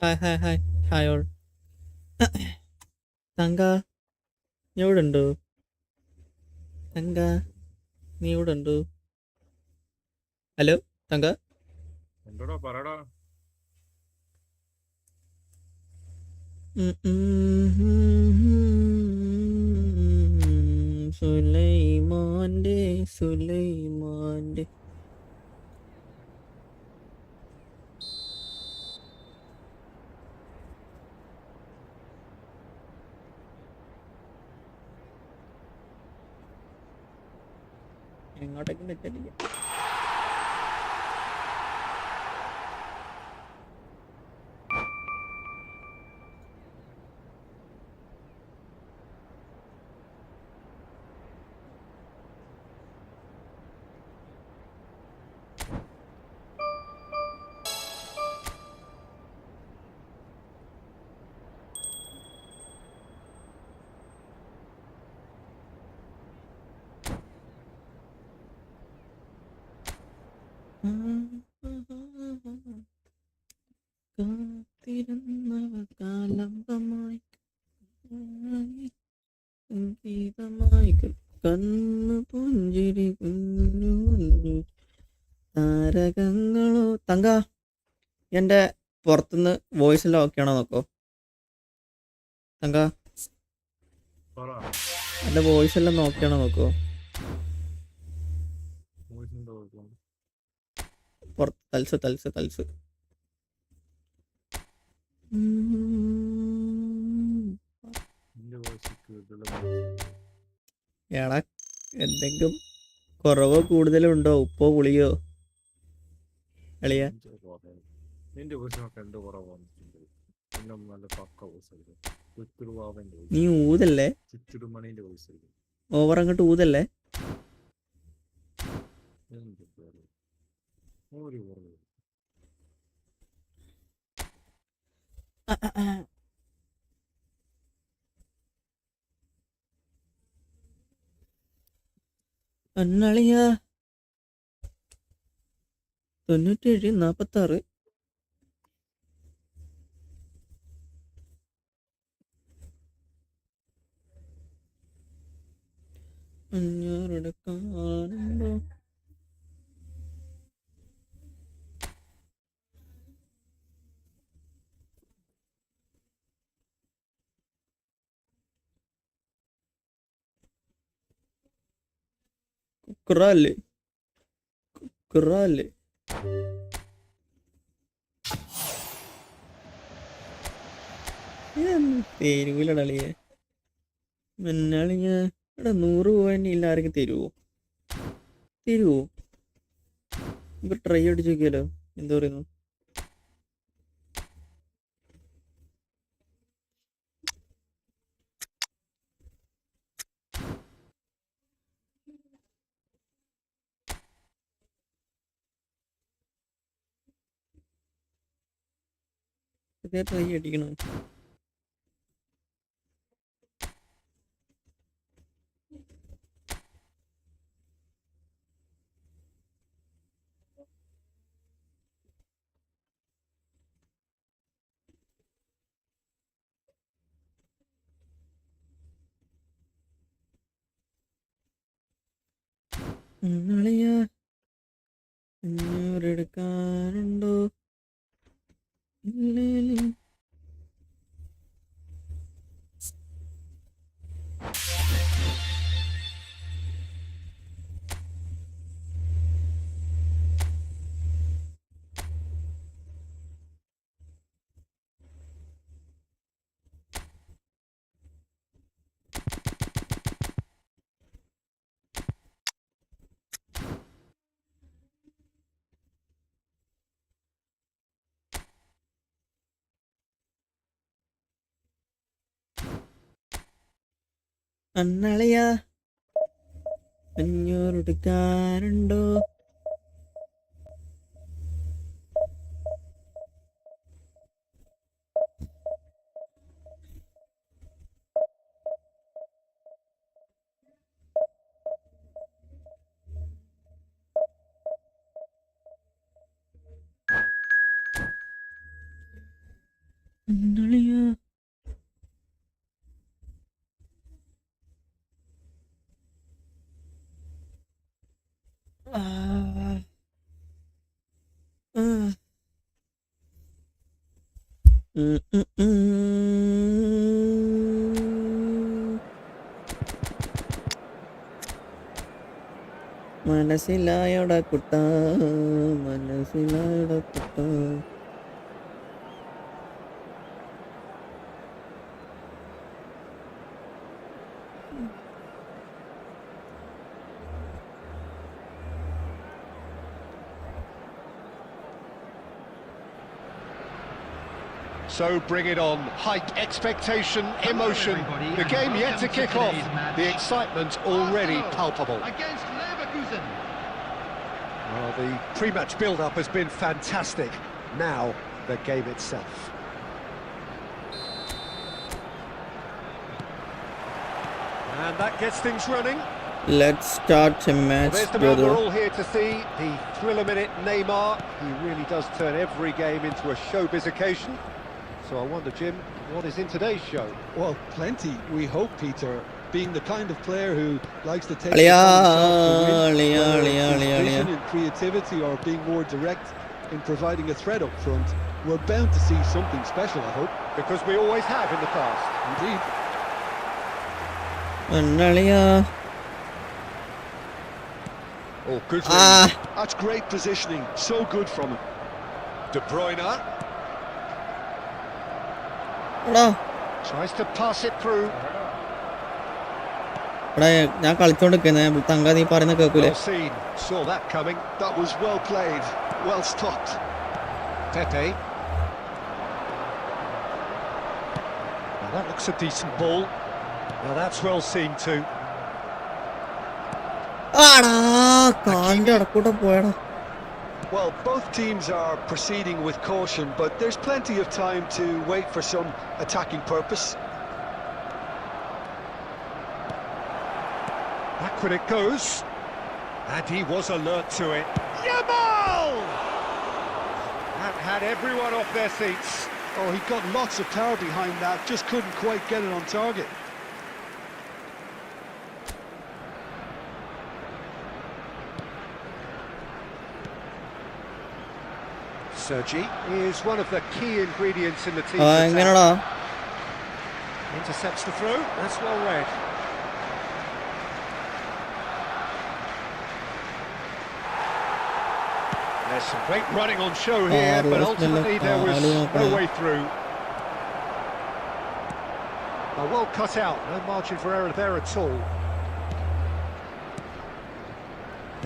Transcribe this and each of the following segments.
Hi hi hi hi all. തങ്ക, നീ ഇവിടെ ഉണ്ടോ? തങ്ക, നീ ഇവിടെ ഉണ്ടോ? ഹലോ തങ്ക. എന്തോടാ പറയടാ. ഉം ഉം സുലൈമാൻ്റെ സുലൈമാൻ്റെ എങ്ങോട്ടേക്കും തെറ്റില്ല. കാത്തിരുന്നവ കാലമ്പമായി സംഗീതമായി കണ്ണു പുഞ്ചിരി കുഞ്ഞു കുഞ്ഞു താരകങ്ങളോ. തങ്ക, എൻ്റെ പുറത്തുനിന്ന് വോയിസ് എല്ലാം ഓക്കെ ആണോ നോക്കോ. തങ്ക, പറ. എൻ്റെ വോയിസ് എല്ലാം നോക്കിയാണോ നോക്കോ. വോയിസിന്റെ കുഴപ്പം. പുറത്ത് തൽസ് തൽസ് തൽസ്. നിന്റെ വോയിസ് കേട്ടില്ല. എടാ, എന്തെങ്കിലും കുറവോ കൂടുതലോ ഉണ്ടോ? ഉപ്പോ പുളിയോ എളിയ? നിന്റെ വോയിസിനൊക്കെ എന്തോ കുറവ് വന്നിട്ടുണ്ട്. പിന്നെ നല്ല പക്ക വോയിസ് ആയിരുന്നു. ചുറ്റുടുവാവന്റെ നീ വോയിസ്, ഊതല്ലേ, ചുറ്റുടുമണീന്റെ വോയിസ് ആയിരുന്നു. ഓവർ അങ്ങോട്ട് ഊതല്ലേ. എന്ത് പേര് ഒരു കുറവ്. അന്നളിയ 9746 അഞ്ഞൂറുടെ കാണുമ്പോ കുറാല് കുറാല് തരൂലടളിയെ. മന്നാളിയ ഇവിടെ 100 പോയിന്റ് ഇല്ല. ആരെങ്കിലും തരുവോ? ഇപ്പൊ ട്രൈ അടിച്ച് നോക്കിയാലോ. എന്താ പറയുന്നു? ട്രൈ അടിക്കണം. അന്നളിയ 500 എടുക്കാറുണ്ടോ? ഇല്ലേലേ. അന്നളിയ 500 എടുക്കാറുണ്ടോ? മനസ്സിലായോടാ കുട്ട, മനസ്സിലായോടാ കുട്ട. So bring it on. Hype, expectation, emotion. The game yet to kick off. The excitement already palpable. Against Leverkusen. Well, the pre-match build-up has been fantastic. Now, the game itself. And that gets things running. Let's start a match, Well, there's the man brother. we're all here to see, the thriller-minute Neymar. He really does turn every game into a showbiz occasion. So I wonder, Jim, what is in today's show? Well, plenty, we hope, Peter. Being the kind of player who likes to take Aliya, the shot to win, aliya, whether aliya, it's his aliya, vision aliya. and creativity or being more direct in providing a threat up front, we're bound to see something special, I hope. Because we always have in the past. Indeed. Aliya. Oh, good read. That's great positioning, so good from him. De Bruyne എടാ tries to pass it through. എടാ ഞാൻ കളിച്ചോണ്ടിരിക്കുന്നേ തങ്ക, നീ പറയുന്ന കേൾക്കൂലേ? Well seen, saw that coming. That was well played, well stopped. Pepe. Now that looks a decent ball. Now that's well seen too. ആടാ കാലിന്റെ ഇടക്കൂടെ പോയടാ. Well, both teams are proceeding with caution, but there's plenty of time to wait for some attacking purpose. Backward it goes. And he was alert to it. Yamal! That had everyone off their seats. Oh, he got lots of power behind that, just couldn't quite get it on target. Sergi is one of the key ingredients in the team's ആ attack. എങ്ങനെടാ? Intercepts the throw. That's well read. There's some great running on show here, but ultimately there was no way through. Well cut out, no margin for error there at all.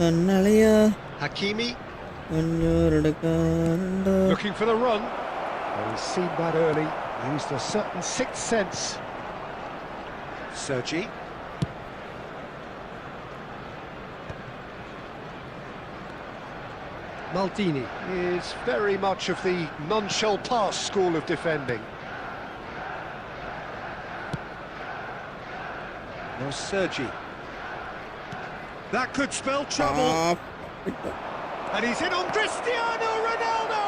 അന്നളിയാ Hakimi കുഞ്ഞോരെടുക്കാനുണ്ടോ? looking for the run. Oh, he's seen that early, used a certain sixth sense. Sergi. Maldini is very much of the non-shell pass school of defending. No Sergi. That could spell trouble. And he's in on Cristiano Ronaldo!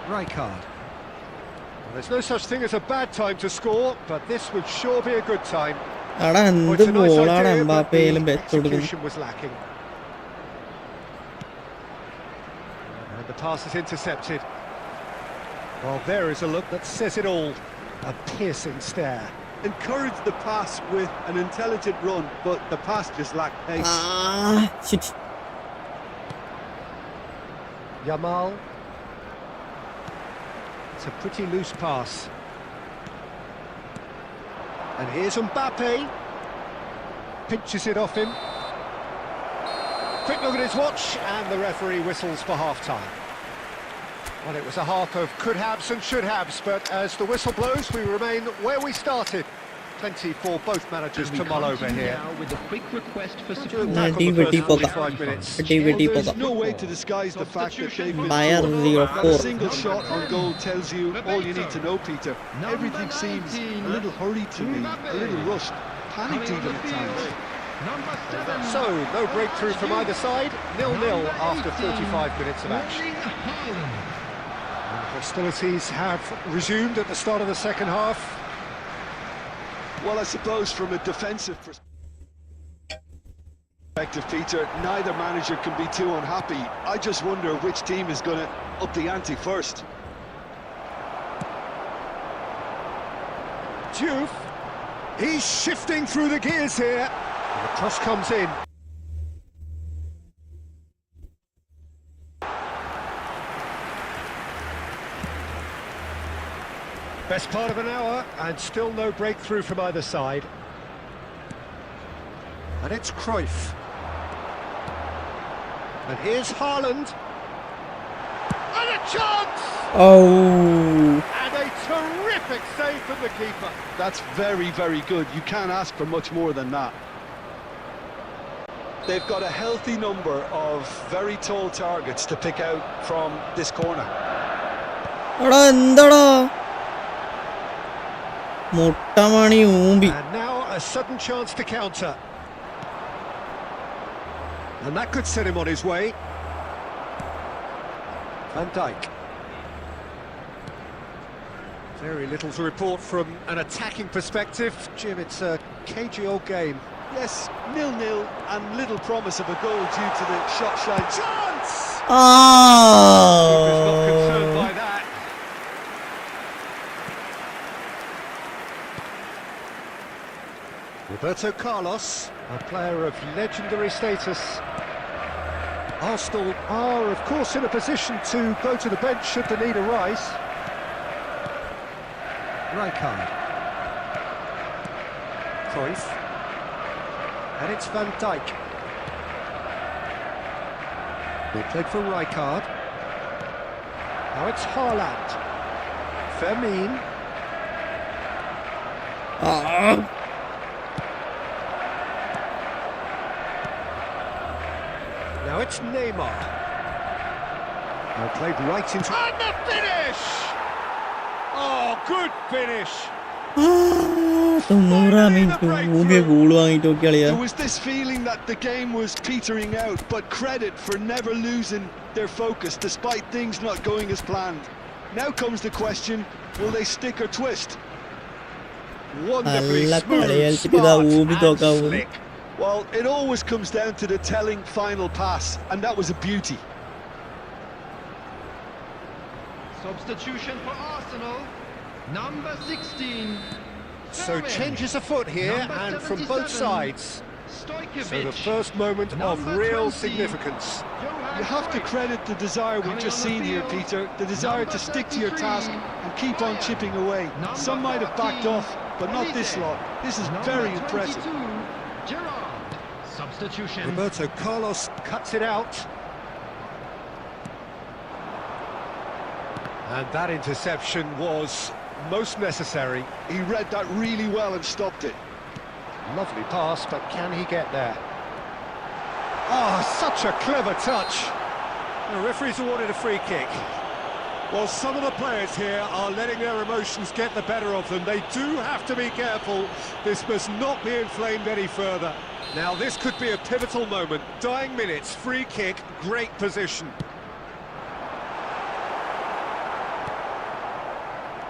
Rijkaard. Well, there's no such thing as a bad time to score, but this would sure be a good time. എടാ Oh, എന്ത് it's a nice ബോളാണ് idea, but എംബാപ്പയിലും the വെച്ച് കൊടുക്കുന്നത്. execution was lacking. And the pass is intercepted. Well, there is a look that says it all. A piercing stare. Encouraged the pass with an intelligent run, but the pass just lacked pace. Shit. Yamal. It's a pretty loose pass. And here's Mbappe. Pinches it off him. Quick look at his watch, and the referee whistles for half-time. Well, it was a half of could-haves and should-haves, but as the whistle blows, we remain where we started. Plenty for both managers to mull over here. Now with a quick request for Not support. doing back on the DVD first poka. 45 minutes. DVD Well, poka. there's no way to disguise the fact that they've been Bayer poor. 04. That a single shot on goal tells you all you need to know, Peter. Everything seems a little hurried to me, a little rushed, panicked even at times. Number 7. So, no breakthrough from either side. 0-0 after 45 minutes of action. Erling Haaland. And hostilities have resumed at the start of the second half. Well, I suppose from a defensive perspective, Peter, neither manager can be too unhappy. I just wonder which team is going to up the ante first. Diouf, he's shifting through the gears here. And the cross comes in. Best part of an hour, and still no breakthrough from either side. And it's Cruyff. And here's Haaland. And a chance! Oh. And a terrific save from the keeper. That's very, very good. You can't ask for much more than that. They've got a healthy number of very tall targets to pick out from this corner. And now a sudden chance to counter. And that could set him on his way. Van Dijk. Very little to report from an attacking perspective. Jim, it's a cagey old game. Yes, 0-0 and little promise of a goal due to the shot shine. Chance! Keeper's not concerned by that. Roberto Carlos, a player of legendary status. Arsenal are, of course, in a position to go to the bench should the need arise. Rijkaard. Cruyff. And it's Van Dijk. They played for Rijkaard. Now it's Haaland. Fermin. Now it's Neymar. Now played right into... And the finish! Oh, good finish! There was this feeling that the game was petering out, but credit for never losing their focus despite things not going as planned. Now comes the question, will they stick or twist? Wonderfully smooth, smart and slick. Well, it always comes down to the telling final pass, and that was a beauty. Substitution for Arsenal, number 16. So changes afoot here, and from both sides. So the first moment of real significance. You have to credit the desire we've just seen here, Peter, the desire to stick to your task and keep on chipping away. Some might have backed off, but not this lot. This is very impressive. Gerrard, substitution. Roberto Carlos cuts it out. And that interception was most necessary. He read that really well and stopped it. Lovely pass, but can he get there? Oh, such a clever touch. The referee's awarded a free kick. Well, some of the players here are letting their emotions get the better of them. They do have to be careful. This must not be inflamed any further. Now, this could be a pivotal moment. Dying minutes, free kick, great position.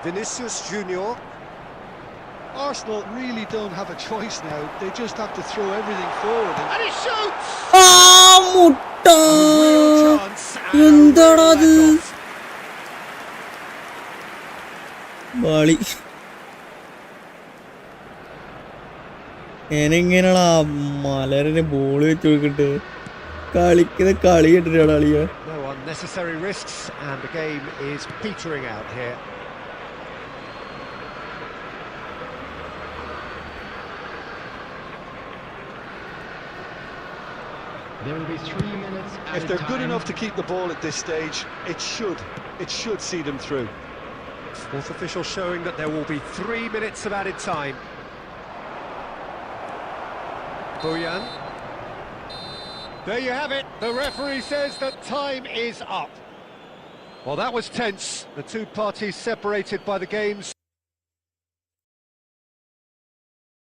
Vinicius Junior. Arsenal really don't have a choice now. They just have to throw everything forward. And he shoots! Real Chance. And a real let-off. Bali. എങ്ങനെയാണാ മലറിന് ball വെച്ച് കൊടുക്കട്ടെ കളിക്കുന്ന കളി കെട്ടിട്ടാണ് കളിയ. No unnecessary risks, and the game is petering out here. There will be 3 minutes at If they're good enough to keep the ball at this stage, it should see them through. Fourth official showing that there will be 3 minutes of added time. Bojan. There you have it. The referee says that time is up. Well, that was tense. The two parties separated by the game's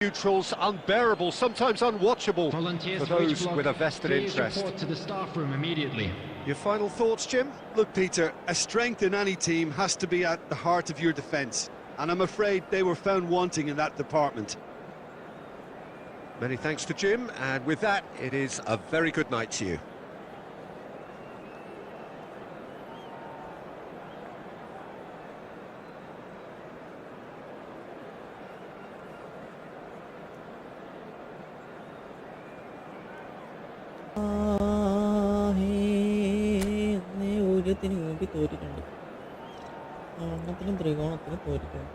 neutrals, unbearable, sometimes unwatchable Volunteers for those with a vested interest. Report to the staff room immediately. Your final thoughts, Jim? Look, Peter, a strength in any team has to be at the heart of your defence, and I'm afraid they were found wanting in that department. Many thanks to Jim, and with that, it is a very good night to you. ത്തിന് വേണ്ടി തോറ്റിട്ടുണ്ട്. എണ്ണത്തിനും ത്രികോണത്തിനും തോറ്റിട്ടുണ്ട്.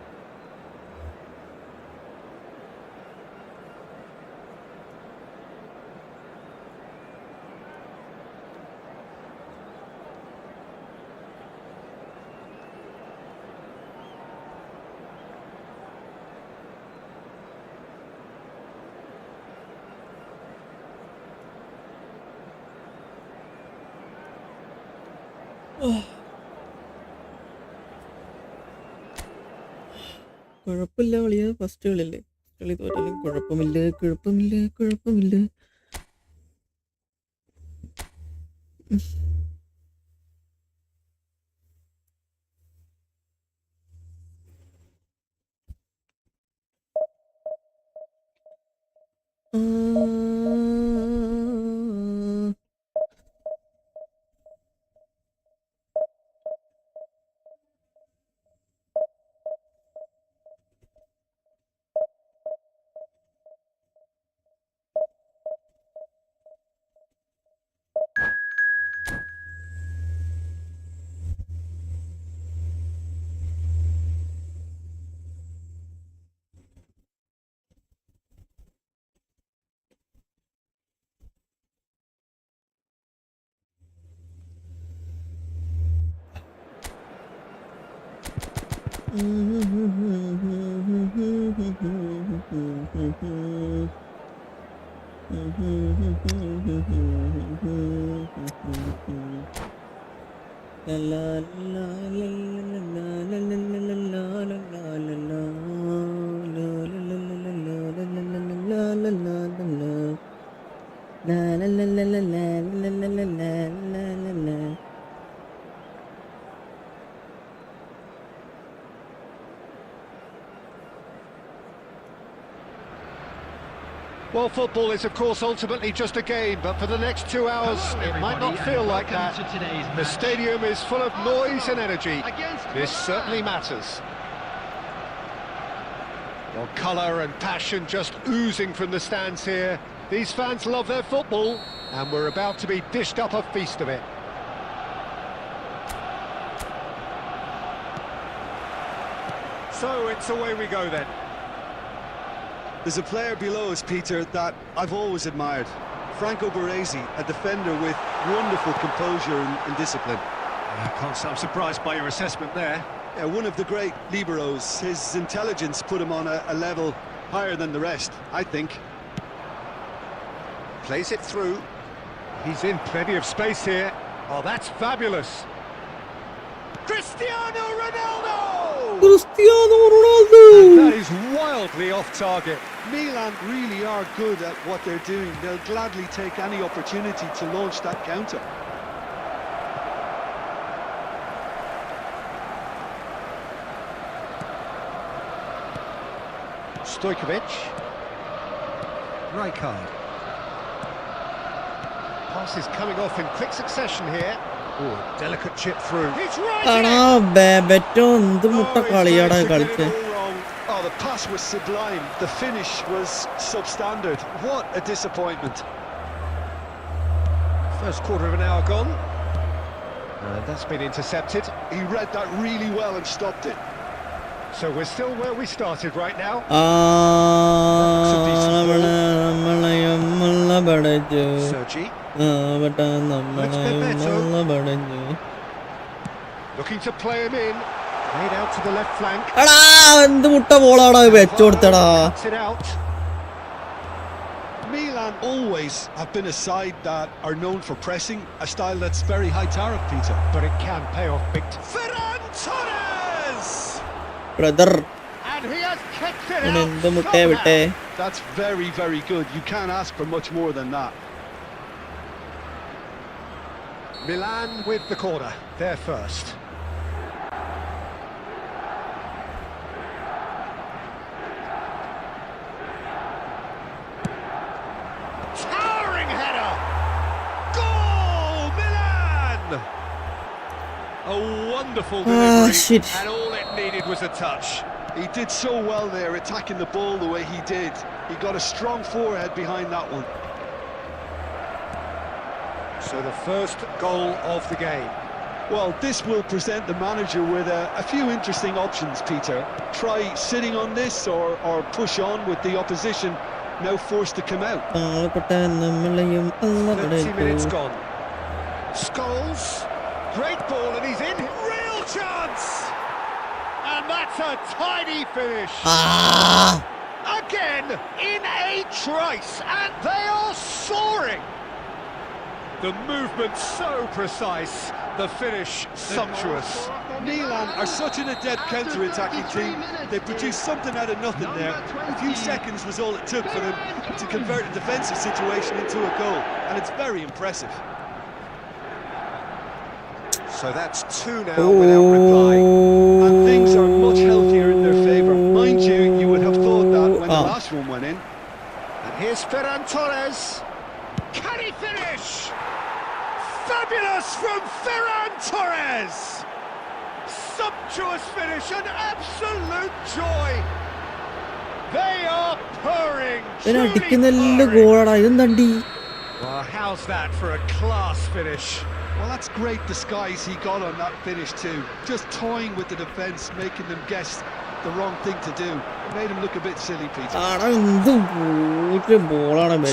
കുഴപ്പമില്ല കളിയാ, first കളിയല്ലേ, കളി തോറ്റാലും കുഴപ്പമില്ല കുഴപ്പമില്ല കുഴപ്പമില്ല. Well, football is, of course, ultimately just a game, but for the next 2 hours, it might not feel like that. The stadium is full of noise and energy. This certainly matters. Well, colour and passion just oozing from the stands here. These fans love their football, and we're about to be dished up a feast of it. So, it's away we go then. There's a player below us, Peter, that I've always admired. Franco Baresi, a defender with wonderful composure and discipline. I can't say I'm surprised by your assessment there. Yeah, one of the great liberos. His intelligence put him on a level higher than the rest, I think. Plays it through. He's in plenty of space here. Oh, that's fabulous. Cristiano Ronaldo! Cristiano Ronaldo! And that is wildly off target. Milan really are good at what they're doing. They'll gladly take any opportunity to launch that counter. Stojkovic. Rijkaard. Pass is coming off in quick succession here. Oh, delicate chip through. He's right. Oh, the pass was sublime. The finish was substandard. What a disappointment. First quarter of an hour gone. That's been intercepted. He read that really well and stopped it. So we're still where we started right now. Sergi. Looking to play him in. Made out to the left flank. Cuts it out. Milan always have been a side that are known for pressing, a style that's very high tariff, Peter. But it can pay off big. Ferran Torres! Brother. And he has kicked it out. That's very, very good. You can't ask for much more than that. Milan with the corner, there first. Towering header! Goal, Milan! A wonderful delivery, shit. and all it needed was a touch. He did so well there, attacking the ball the way he did. He got a strong forehead behind that one. So the first goal of the game. Well, this will present the manager with a few interesting options, Peter. Try sitting on this or push on with the opposition now forced to come out. 30 minutes gone. Scholes, great ball and he's in. Real chance! And that's a tidy finish. Again, in a trice, and they are soaring. The movement so precise, the finish sumptuous. Milan are such an adept counter-attacking team. They produced something out of nothing there. A few seconds was all it took for them to convert a defensive situation into a goal, and it's very impressive. So that's 2 now without reply. And things are much healthier in their favour. Mind you, you would have thought that when the last one went in. And here's Ferran Torres. Can he finish? Fabulous from Ferran Torres! Sumptuous finish, an absolute joy. They are purring, truly purring. Well, how's that for a class finish? Well, that's great disguise he got on that finish too. Just toying with the defence, making them guess the wrong thing to do. It made him look a bit silly, Peter.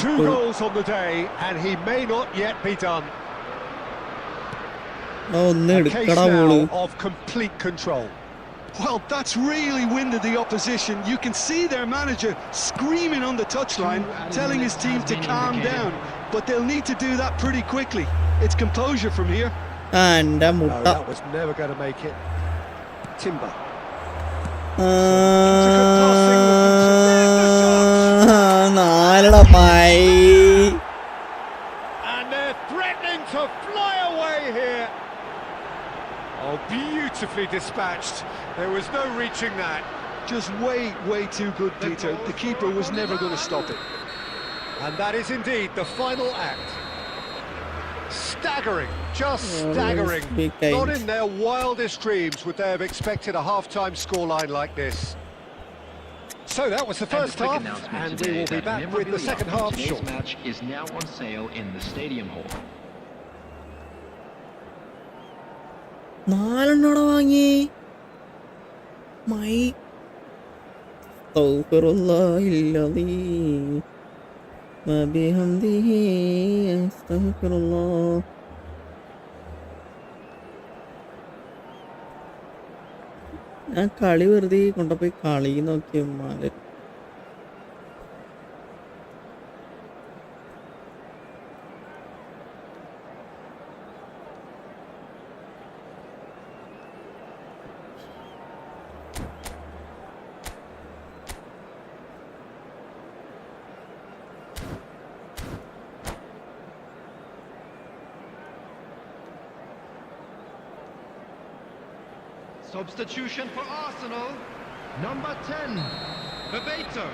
2 goals on the day, and he may not yet be done. A case now of complete control. Well, that's really winded the opposition. You can see their manager screaming on the touchline, telling his team to calm down. But they'll need to do that pretty quickly. It's composure from here. No, that was never going to make it. Timber. And they're threatening to fly away here. Oh, beautifully dispatched. There was no reaching that. Just way too good, Peter. The keeper was never going to stop it. And that is indeed the final act. Staggering, just staggering. Not in their wildest dreams would they have expected a half-time scoreline like this. So that was the first half, and we will be back with the second half Today's shortly. match is now on sale in the stadium hall. 4 വാങ്ങി my ഞാൻ കളി വെറുതെ കൊണ്ടുപോയി കളി നോക്കിയമാര് Substitution for Arsenal. Number 10, Bebeto.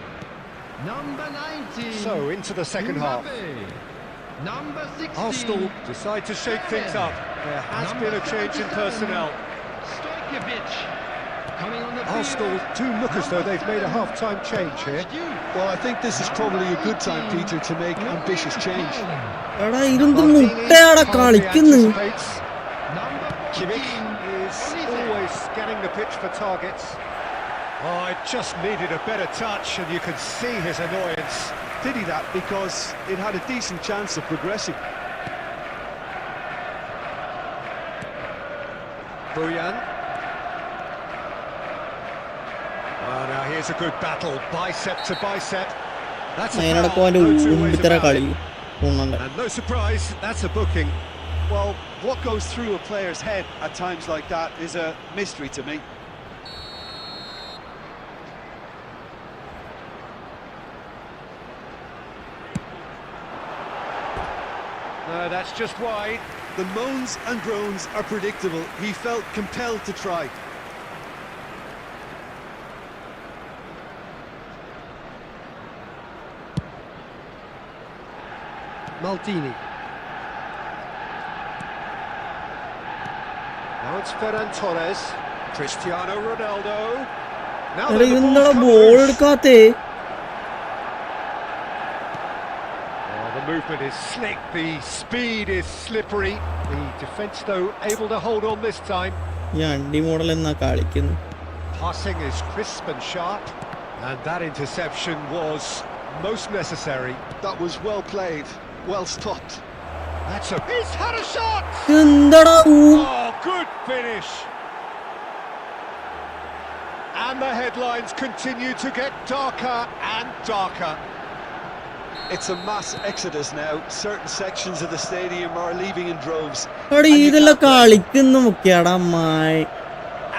Number 19. So into the second half. Number 16. Arsenal decide to shake things up. There has been a change in personnel. Stojkovic. Coming on the Arsenal do look as though they've made a half-time change here. Well, I think this is probably a good time, Peter, to make ambitious change. എടാ ഇരുന്ന് മുട്ടയാടാ കളിക്കുന്നു Kimmich is always scanning the pitch for targets. Oh, it just needed a better touch, and you can see his annoyance. Did he that? Because it had a decent chance of progressing. Bojan. Oh, now here's a good battle, bicep to bicep. That's a അതിനടക്ക് foul, അവൻ്റെ no two ways ഉമ്പിത്തര about കളി it. തോന്നുന്നുണ്ട് And no surprise, that's a booking. Well, what goes through a player's head at times like that is a mystery to me. No, that's just wide. The moans and groans are predictable. He felt compelled to try. Maldini. Now it's Ferran Torres. Cristiano Ronaldo. Now എടാ the ഇതെന്താ ball's come ball loose. എടുക്കാത്തേ? Oh, the movement is slick, the speed is slippery. The defence, though, able to hold on this time. ഈ അണ്ടി model എന്നാ കളിക്കുന്നു. Passing is crisp and sharp. And that interception was most necessary. That was well played, well stopped. He's had a shot! എന്താടാ Oh, good finish. And the headlines continue to get darker and darker. It's a mass exodus now. Certain sections of the stadium are leaving in droves. എടാ ഇതെല്ലാം കളിക്കുന്നു മുഖ്യടാ മായി.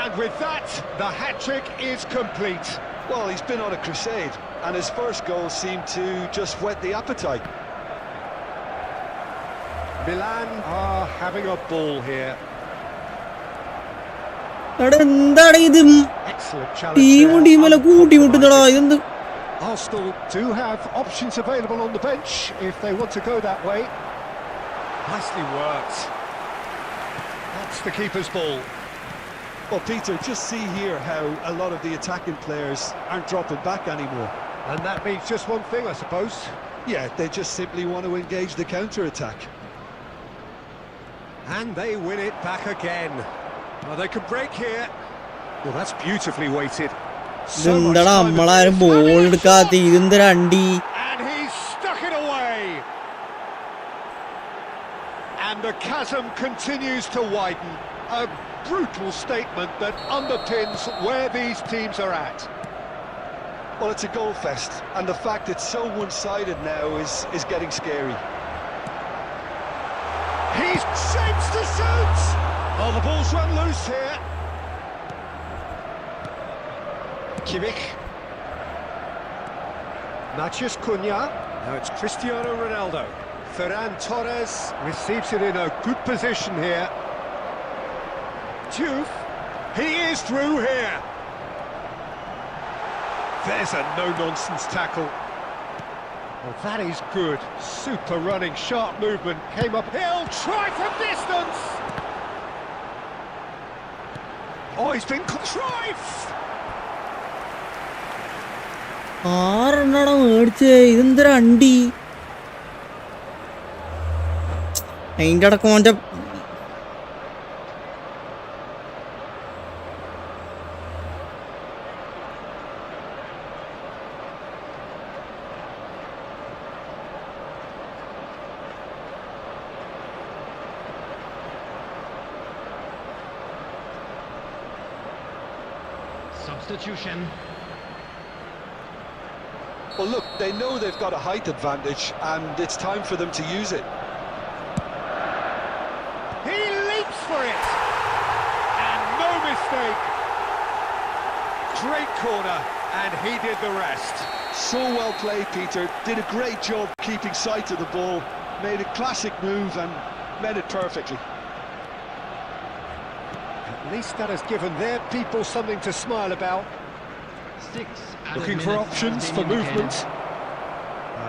And with that, the hat-trick is complete. Well, he's been on a crusade, and his first goal seemed to just whet the appetite. Milan are having a ball here. എടാ എന്താണ് ഇത്? Excellent challenge ടീമും there. ടീമെല്ലാം കൂട്ടിമുട്ടുന്നടാ ഇതെന്ത്? Arsenal do have options available on the bench if they want to go that way. Nicely worked. That's the keeper's ball. Well, Peter, just see here how a lot of the attacking players aren't dropping back anymore. And that means just one thing, I suppose. Yeah, they just simply want to engage the counter-attack. And they win it back again. Well, they could break here. Well, that's beautifully weighted. So much ഇതെന്താടാ time നമ്മളാരും at ball this. And എടുക്കാത്ത ഇതെന്തൊരു അണ്ടി? he's stuck it away. And the chasm continues to widen. A brutal statement that underpins where these teams are at. Well, it's a goal fest, and the fact it's so one-sided now is getting scary. He's shapes to shoot. Oh, the ball's run loose here. Kimmich. Matheus Cunha. Now it's Cristiano Ronaldo. Ferran Torres receives it in a good position here. Juve. He is through here. There's a no-nonsense tackle. Well, that is good. Super running, sharp movement. Came up. He'll try from distance. Oh, he's been contrived. ആറെണ്ണടാ മേടിച്ചേ? ഇതെന്തൊരു അണ്ടി? അതിന്റെ അടക്കം അവന്റെ Substitution. Well, look, they know they've got a height advantage, and it's time for them to use it. He leaps for it. And no mistake. Great corner, and he did the rest. So well played, Peter. Did a great job keeping sight of the ball. Made a classic move and met it perfectly. At least that has given their people something to smile about. 6 added Looking for minutes options have for been indicated. movement.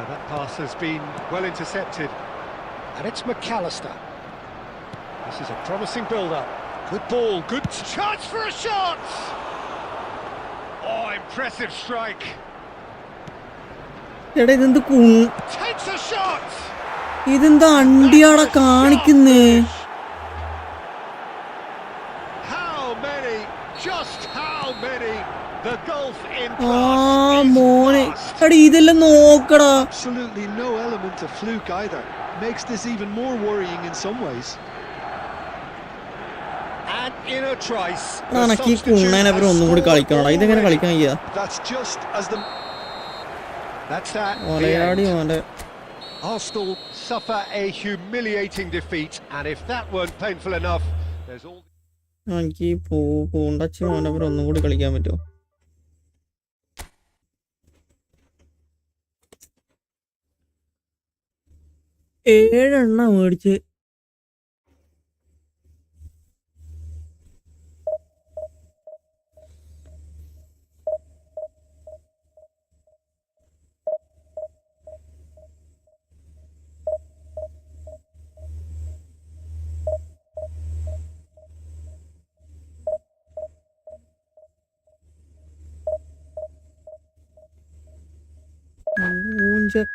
That pass has been well intercepted. And it's McAllister. This is a promising build-up. Good ball, good chance for a shot! Oh, impressive strike. എടാ ഇതെന്ത് Takes a shot! ഇതെന്താ അണ്ടിയാടാ കാണിക്കുന്നേ? How many? Just how many? The gulf in ആ class is മോനെ, vast. എടാ ഇതെല്ലാം നോക്കടാ. Absolutely no element of fluke either. Makes this even more worrying in some ways. And in a trice, the അനക്ക് ഈ substitute കുണ്ണേനെ has ഒന്നും കൂടി scored കളിക്കണോടാ. ഇതെങ്ങനെ already. കളിക്കാൻ ചെയ്യാ? That's just as the... That's that. the ഒലയാടി end. മോന്റെ. Arsenal suffer a humiliating defeat, and if that weren't painful enough, there's all. എനിക്ക് ഈ പൂണ്ടച്ചി മോനെ ഒന്നും കൂടി കളിക്കാൻ പറ്റുമോ? ഏഴെണ്ണ മേടിച്ച്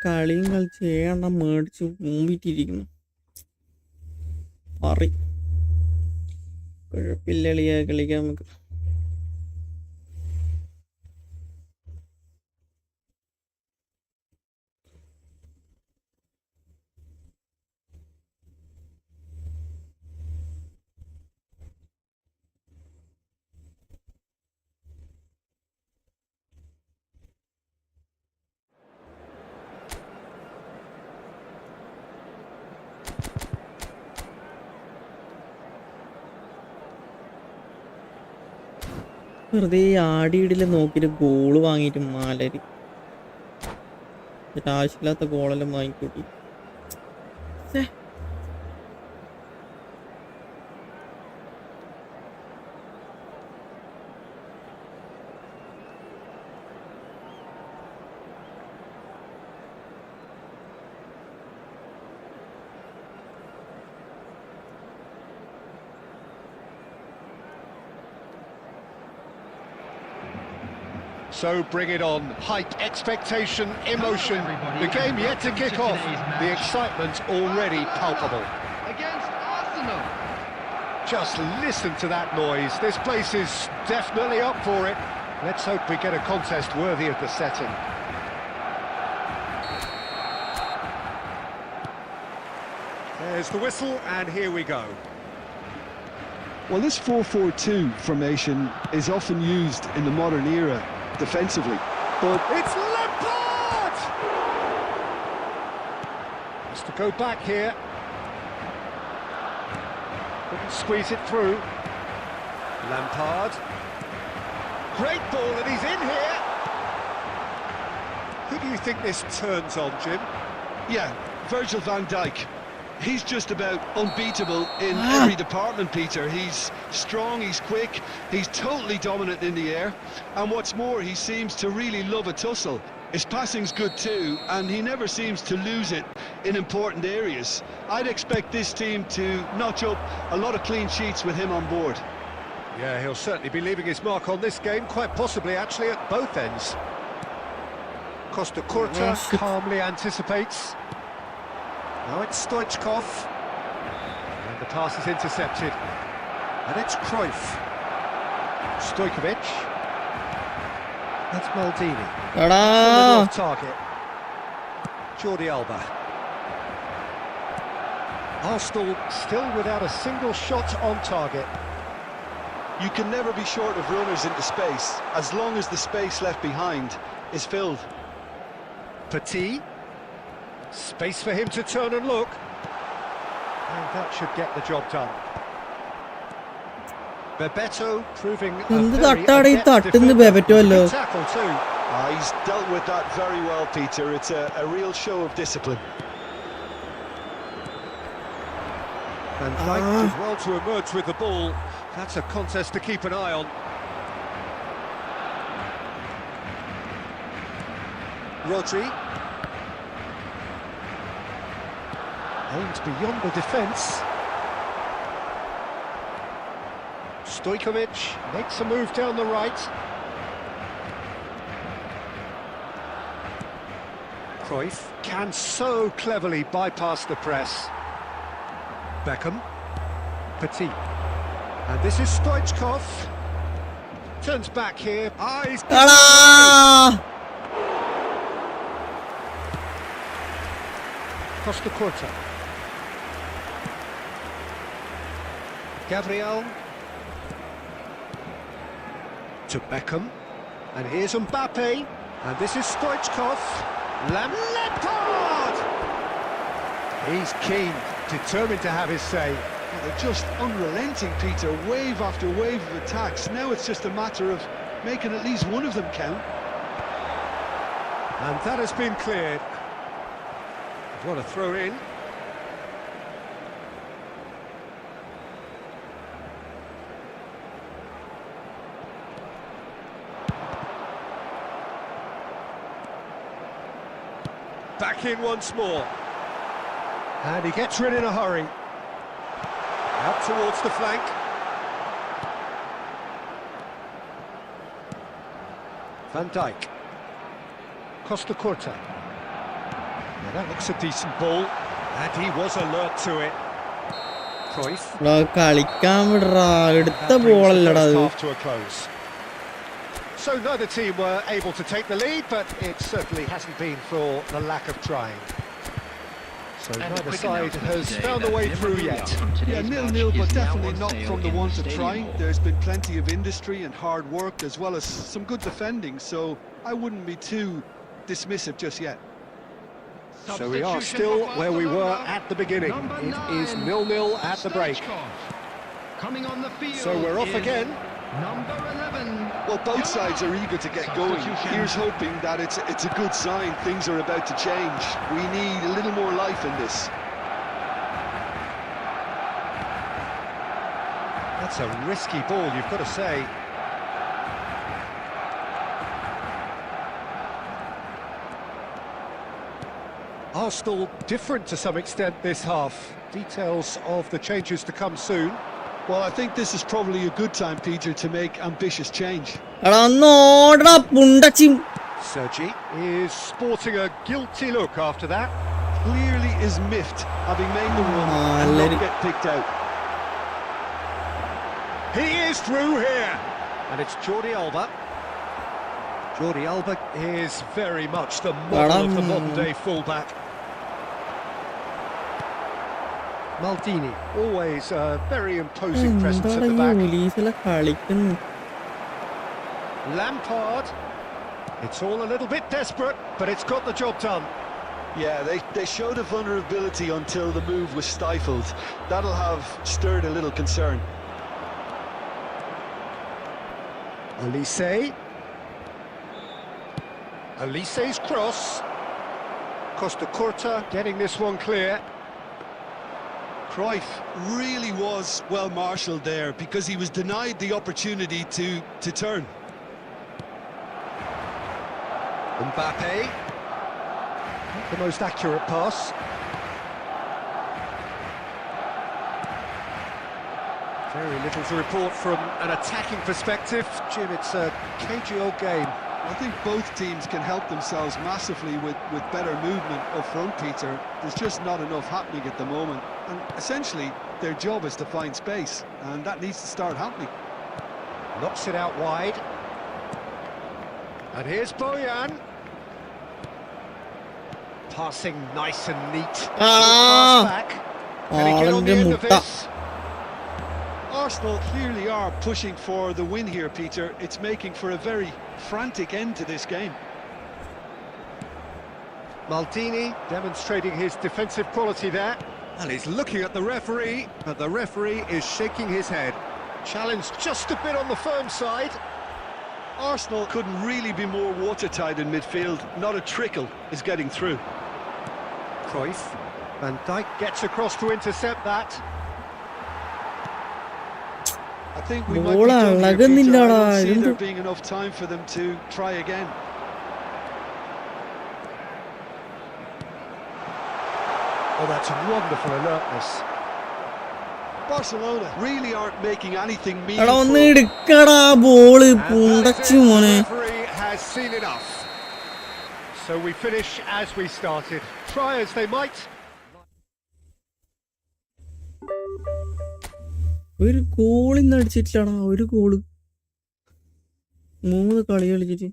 കളിയും കളിച്ച് 7 എണ്ണം മേടിച്ച് മൂമ്പിട്ടിരിക്കുന്നു. കുഴപ്പമില്ല കളിക്കാം നമുക്ക്. വെറുതെ ആടിയിടിൽ നോക്കിയിട്ട് ഗോള് വാങ്ങിയിട്ട് മാലരി ആവശ്യമില്ലാത്ത ഗോളെല്ലാം വാങ്ങിക്കൂട്ടി. So bring it on. Hype, expectation, emotion. The game yet to kick off. The excitement already palpable. Against Arsenal. Just listen to that noise. This place is definitely up for it. Let's hope we get a contest worthy of the setting. There's the whistle, and here we go. Well, this 4-4-2 formation is often used in the modern era defensively, but It's Lampard! Has to go back here. Couldn't squeeze it through. Lampard. Great ball, and he's in here. Who do you think this turns on, Jim? yeah, Virgil van Dijk. He's just about unbeatable in every department, Peter. He's strong, he's quick, he's totally dominant in the air. And what's more, he seems to really love a tussle. His passing's good too, and he never seems to lose it in important areas. I'd expect this team to notch up a lot of clean sheets with him on board. Yeah, he'll certainly be leaving his mark on this game, quite possibly actually at both ends. Costa Curta calmly anticipates. Now it's Stoichkov. And the pass is intercepted. And it's Cruyff. Stojkovic. That's Maldini. A little off target. Jordi Alba. Arsenal still without a single shot on target. You can never be short of runners into space, as long as the space left behind is filled. Petit. Space for him to turn and look. And that should get the job done. Bebeto proving a very adept defender. Tackle too. He's dealt with that very well, Peter. It's a real show of discipline. And Dijk did well to emerge with the ball. That's a contest to keep an eye on. Rodri. Aimed beyond the defence. Stojkovic makes a move down the right. Cruyff can so cleverly bypass the press. Beckham. Petit. And this is Stoichkov. Turns back here. He's... Costa Curta. Gabriel. To Beckham. And here's Mbappe. And this is Stoichkov. Lampard! He's keen, determined to have his say. Well, they're just unrelenting, Peter. Wave after wave of attacks. Now it's just a matter of making at least one of them count. And that has been cleared. What a throw in. Back in once more. And he gets rid in a hurry. Out towards the flank. Van Dijk. Costa Curta. Yeah, that looks a decent ball, and he was alert to it. Cruyff. കളിക്കാൻ വിടറാ, എടുത്ത That brings the ബോളല്ലടാ first അത്. half to a close. So neither team were able to take the lead, but it certainly hasn't been for the lack of trying. So neither side has found a way through yet. Yeah, 0-0, but definitely not from the want of trying. There's been plenty of industry and hard work, as well as some good defending, so I wouldn't be too dismissive just yet. So we are still where we were at the beginning. It is 0-0 at the break. Coming on the field. So we're off again. Number 11. Well, both sides are eager to get going. Here's hoping that it's a good sign things are about to change. We need a little more life in this. That's a risky ball, you've got to say. Arsenal different to some extent this half. Details of the changes to come soon. Well, I think this is probably a good time, Peter, to make ambitious change. എടാ നോടടാ പുണ്ടച്ചി. Sergi is sporting a guilty look after that. Clearly is miffed, having made the run and let not it- get picked out. He is through here, and it's Jordi Alba. Jordi Alba is very much the model of the modern-day fullback. Maldini, always a very imposing presence at the back. യൂലീസിലെ കളിക്കുന്നു. Lampard. It's all a little bit desperate, but it's got the job done. Yeah, they showed a vulnerability until the move was stifled. That'll have stirred a little concern. Olise's cross. Costa Curta getting this one clear. Cruyff really was well marshalled there because he was denied the opportunity to turn. Mbappe. Not the most accurate pass. Very little to report from an attacking perspective. Jim, it's a cagey old game. I think both teams can help themselves massively with better movement up front, Peter. There's just not enough happening at the moment. And essentially, their job is to find space, and that needs to start happening. Knocks it out wide. And here's Bojan. Passing nice and neat. Pass back. Can he get on the end of this? Arsenal clearly are pushing for the win here, Peter. It's making for a very frantic end to this game. Maldini demonstrating his defensive quality there. And he's looking at the referee, but the referee is shaking his head. Challenged just a bit on the firm side. Arsenal couldn't really be more watertight in midfield. Not a trickle is getting through. Cruyff. Van Dijk gets across to intercept that. I think we might be done here, Peter. I don't see there being enough time for them to try again. Oh, that's wonderful alertness. Barcelona really aren't making anything എടാ ഒന്ന് meaningful. എടുക്കടാ ball And പുണ്ടച്ചി that's it. മോനെ. The referee has seen enough. So we finish as we started. Try as they might. ഒരു ഗോളിന്ന് അടിച്ചിട്ടില്ലടാ, ഒരു goal 3 കളി കളിച്ചിട്ട്.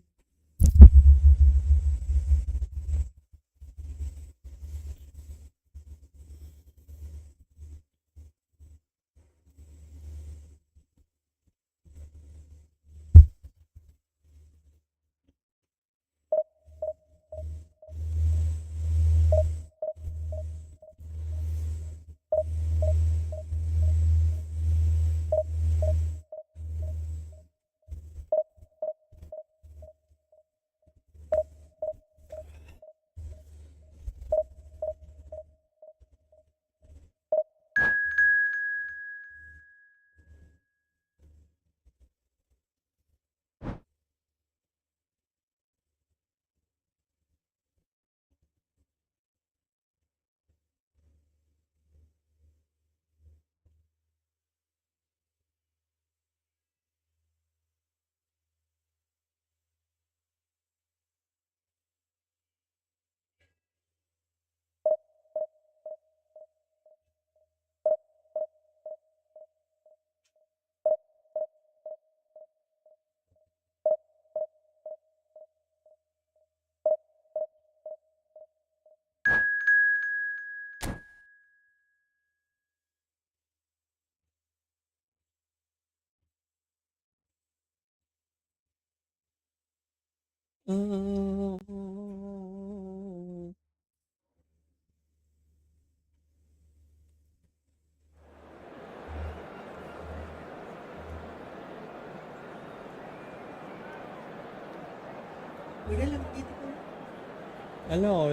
അല്ല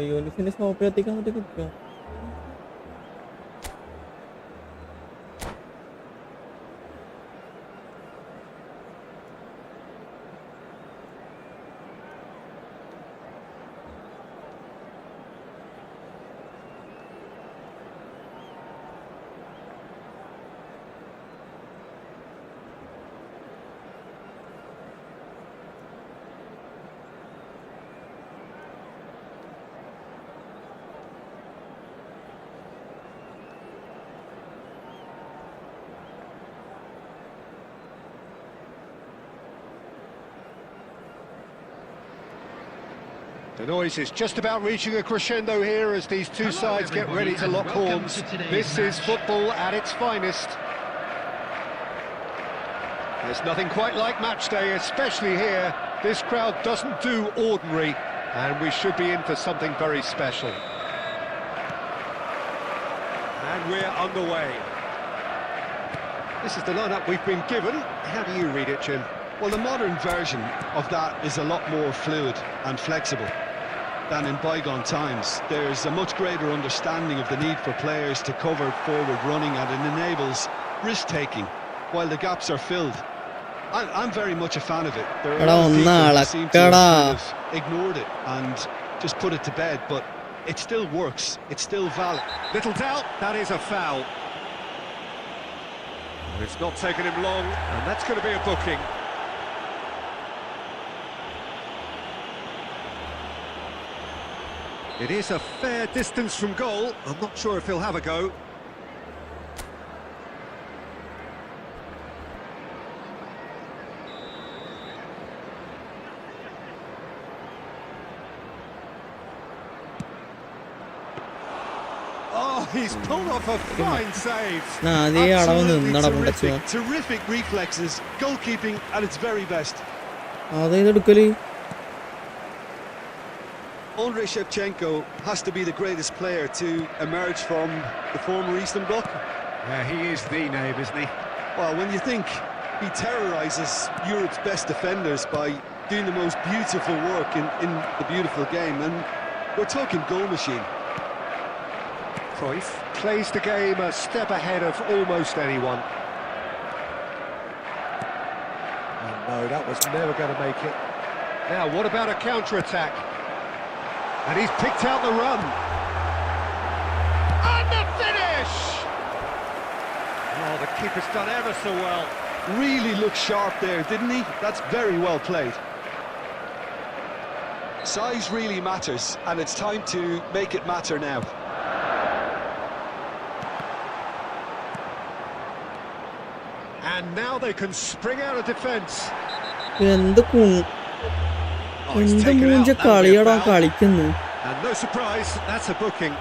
യൂണിഫിന്റെ ഷോപ്പിൽ എത്തിക്കാൻ പറ്റി കിട്ടുക. The noise is just about reaching a crescendo here as these two sides get ready to lock horns. This is football at its finest. There's nothing quite like match day, especially here. This crowd doesn't do ordinary, and we should be in for something very special. And we're underway. This is the lineup we've been given. How do you read it, Jim? Well, the modern version of that is a lot more fluid and flexible than in bygone times. There's a much greater understanding of the need for players to cover forward running, and it enables risk-taking while the gaps are filled. I'm very much a fan of it. There are a lot of people who seem to have kind of ignored it and just put it to bed, but it still works. It's still valid. Little doubt, that is a foul. It's not taken him long, and that's going to be a booking. It is a fair distance from goal. I'm not sure if he'll have a go. Oh, he's pulled off a fine save. Terrific reflexes, goalkeeping at its very best. Andrei Shevchenko has to be the greatest player to emerge from the former Eastern Bloc. Yeah, he is the name, isn't he? Well, when you think he terrorises Europe's best defenders by doing the most beautiful work in the beautiful game, and we're talking goal machine. Cruyff plays the game a step ahead of almost anyone. Oh, no, that was never going to make it. Now, what about a counter-attack? And he's picked out the run. And the finish! Oh, the keeper's done ever so well. Really looked sharp there, didn't he? That's very well played. Size really matters, and it's time to make it matter now. And now they can spring out of defence. And no surprise, that's a booking.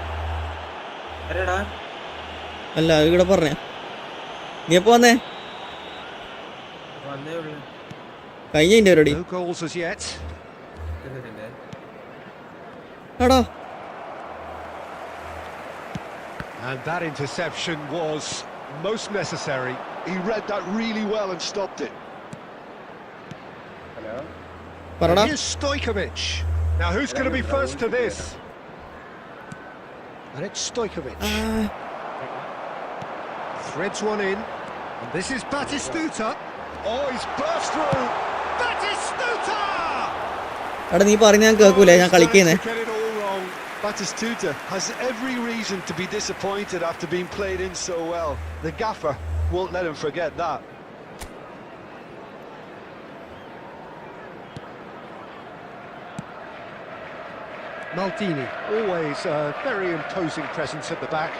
അല്ല അത് ഇവിടെ പറഞ്ഞ നീ എപ്പോ വന്നേ കഴിഞ്ഞ പരിപാടി No goals as yet. എടാ And that interception was most necessary. He read that really well and stopped it. പറടാ Here's Stojkovic. Now who's going to be first to this? And it's Stojkovic. Threads one in. And this is Batistuta. Oh, he's burst through. Batistuta! എടാ നീ പറഞ്ഞ ഞാൻ കേൾക്കൂല ഞാൻ കളിക്കുന്നേ. Get it all wrong. Batistuta has every reason to be disappointed after being played in so well. The gaffer won't let him forget that. Maldini, always a very imposing presence at the back.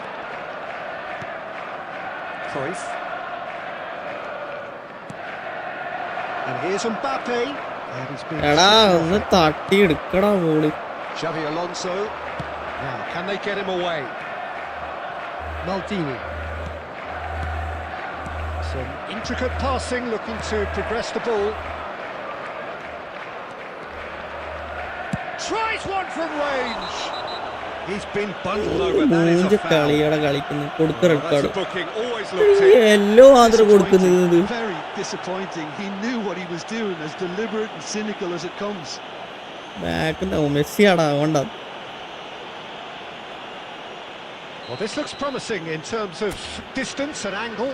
Cruyff. And here's Mbappe. And he's been എടാ ഒന്ന് തട്ടി എടുക്കടാ ball. Xavi Alonso. Now, can they get him away? Maldini. Some intricate passing, looking to progress the ball. tries one from range. He's been bundled over. That is a foul. കളിയുടെ കളിക്കുന്നു കൊടുത്ത Oh, red that's card a booking. Always looked it. Yellow മാത്രം കൊടുക്കുന്നത് Very disappointing. He knew what he was doing, as deliberate and cynical as it comes. Back മെസ്സിയാടാ വേണ്ട Well, this looks promising in terms of distance and angle.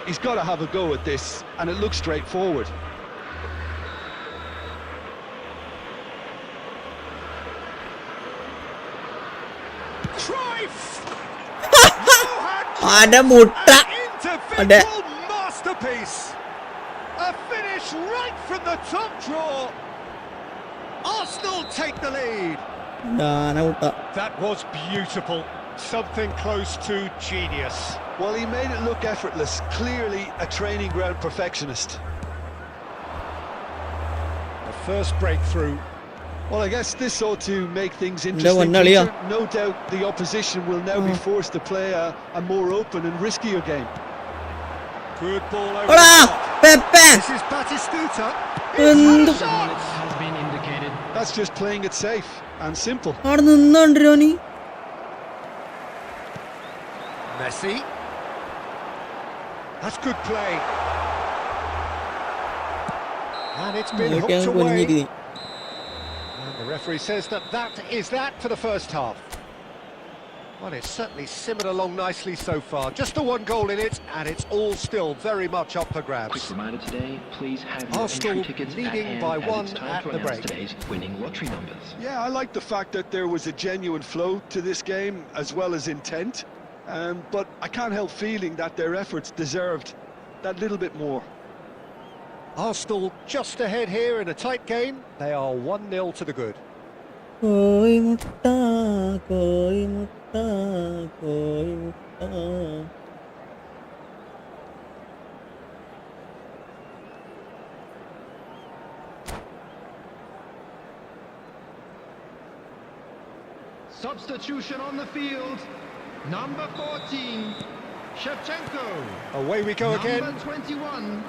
He's got to have a go at this, and it looks straightforward. Cruyff! അടമുട്ട അതെ Individual masterpiece. A finish right from the top draw. Arsenal take the lead. മുട്ട That was beautiful. Something close to genius. Well, he made it look effortless. Clearly a training ground perfectionist. The first breakthrough. Well, I guess this ought to make things No, interesting. no, Leo. Peter. No doubt the opposition will now be forced to play a more open and riskier game. Good ball over എടാ the top. Pepe This is Batistuta. എന്ത് Has been indicated. That's just playing it safe and simple. അവിടെ നിന്നോണ്ടിരോനി Messi. That's good play. And it's been hooked away. കുനിഞ്ഞിരി And the referee says that is that for the first half. Well, it's certainly simmered along nicely so far. Just the one goal in it, and it's all still very much up for grabs. Quick reminder today, please have your Arsenal entry tickets leading at hand by as one it's time at to the announce break. today's winning lottery numbers. Yeah, I like the fact that there was a genuine flow to this game as well as intent. But I can't help feeling that their efforts deserved that little bit more. Arsenal just ahead here in a tight game. They are 1-0 to the good. കോയിമുട്ട കോയിമുട്ട കോയിമുട്ട Substitution on the field. Number 14, Shevchenko. Away we go again. Number 21,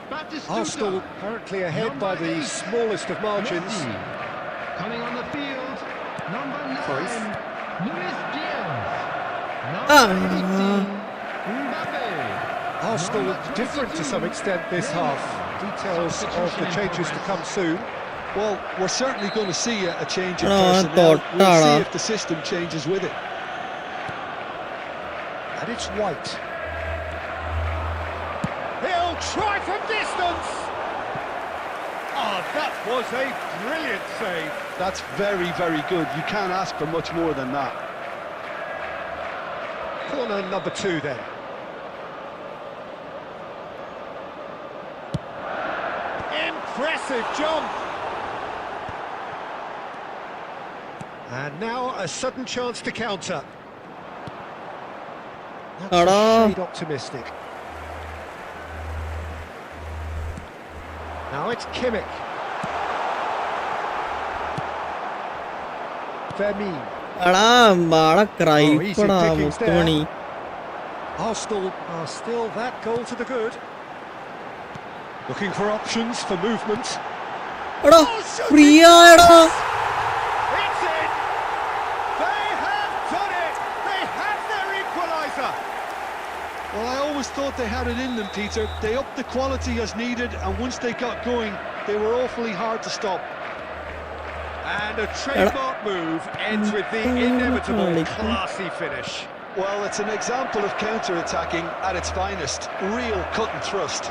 Batistuta. Arsenal currently ahead by the Number 8, smallest of margins. Messi. Coming on the field, number 9, Cruyff. Luis Diaz. Number 18, Mbappe. Arsenal Number different to 22, some extent this half. Details of the changes to come soon. Well, we're certainly going to see a change in No, personnel. We'll Totala. see if the system changes with it. And it's White. He'll try from distance. Oh, that was a brilliant save. That's very, very good. You can't ask for much more than that. Corner number 2 then. Impressive jump. And now a sudden chance to counter. That's a Ta-da. shade optimistic. Now it's Kimmich. Vermeer. എടാ ബാള ക്രൈപ്പടാ pickings there. Muthumani Arsenal are still that goal to the good. Looking for options for movement. എടാ free ആയടാ It's in! They have done it! They have their equaliser! Well, I always thought they had it in them, Peter. They upped the quality as needed, and once they got going, they were awfully hard to stop. And a trademark move ends with the inevitable classy finish. Well, it's an example of counter-attacking at its finest. Real cut and thrust.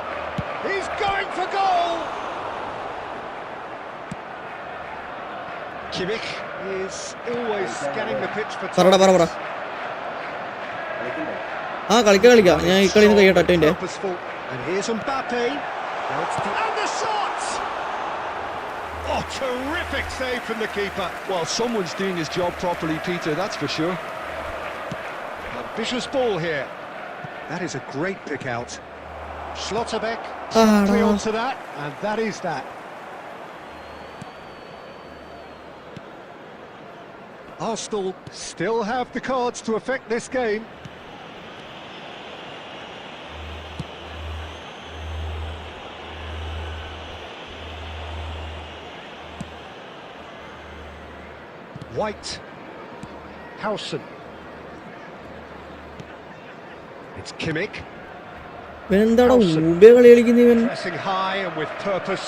He's going for goal! Kimmich is always scanning the pitch for പറടാ പറ പറ ആ കളിക്കാം ഞാൻ ഈ കളി കഴിയട്ടെ ഒറ്റ purposeful. And here's Mbappe. Now it's and the shot! Oh, terrific save from the keeper. Well, someone's doing his job properly, Peter, that's for sure. Ambitious ball here. That is a great pick out. Schlotterbeck simply onto that, and that is that. Arsenal still have the cards to affect this game. White. Howson. It's Kimmich. ഇവനെന്താടാ ഊബേ കളി കളിക്കുന്ന ഇവൻ? Pressing high and with purpose.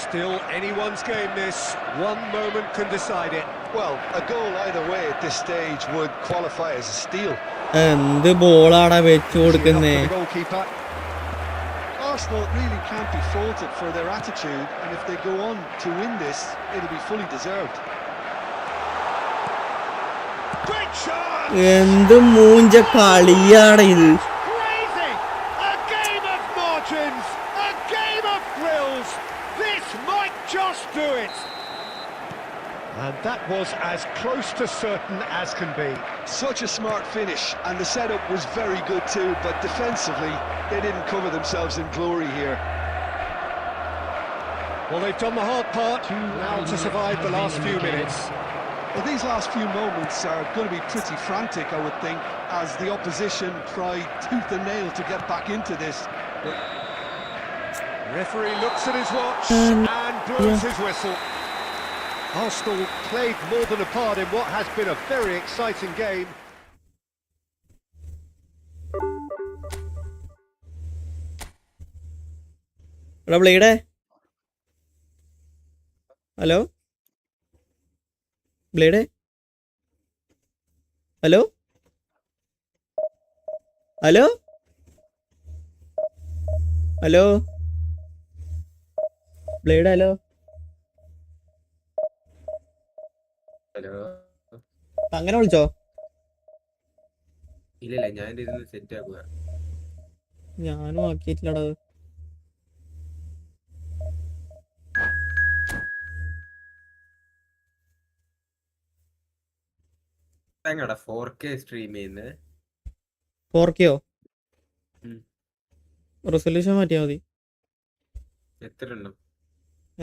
Still anyone's game this. One moment can decide it. Well, a goal either way at this stage would qualify as a steal. എന്ത് ബോളാടാ വെച്ചു കൊടുക്കുന്നേ? The goalkeeper. Arsenal really can't be faulted for their attitude, and if they go on to win this, it'll be fully deserved. Great shot! എന്ത് മൂഞ്ച കളിയാടാ ഇത്? Crazy! A game of margins! A game of thrills! This might just do it! And that was as close to certain as can be. Such a smart finish, and the setup was very good too, but defensively, they didn't cover themselves in glory here. Well, they've done the hard part, now to survive the last few minutes. Well, these last few moments are going to be pretty frantic, I would think, as the opposition try tooth and nail to get back into this. Referee looks at his watch and blows his whistle. Arsenal played more than a part in what has been a very exciting game. എടാ ബ്ലേഡേ, hello ബ്ലേഡേ, hello hello hello blade, hello. Hello. അങ്ങനെ വിളിച്ചോ? ഇല്ലല്ല, ഞാൻ ഇതിന് set ആക്കുക. ഞാനും ആക്കിയിട്ടില്ലടാ. എങ്ങടാ 4K സ്ട്രീം ചെയ്യുന്നത്? 4Kയോ? ഉം. റെസൊല്യൂഷൻ മാറ്റിയാൽ മതി. എത്ര എണ്ണം?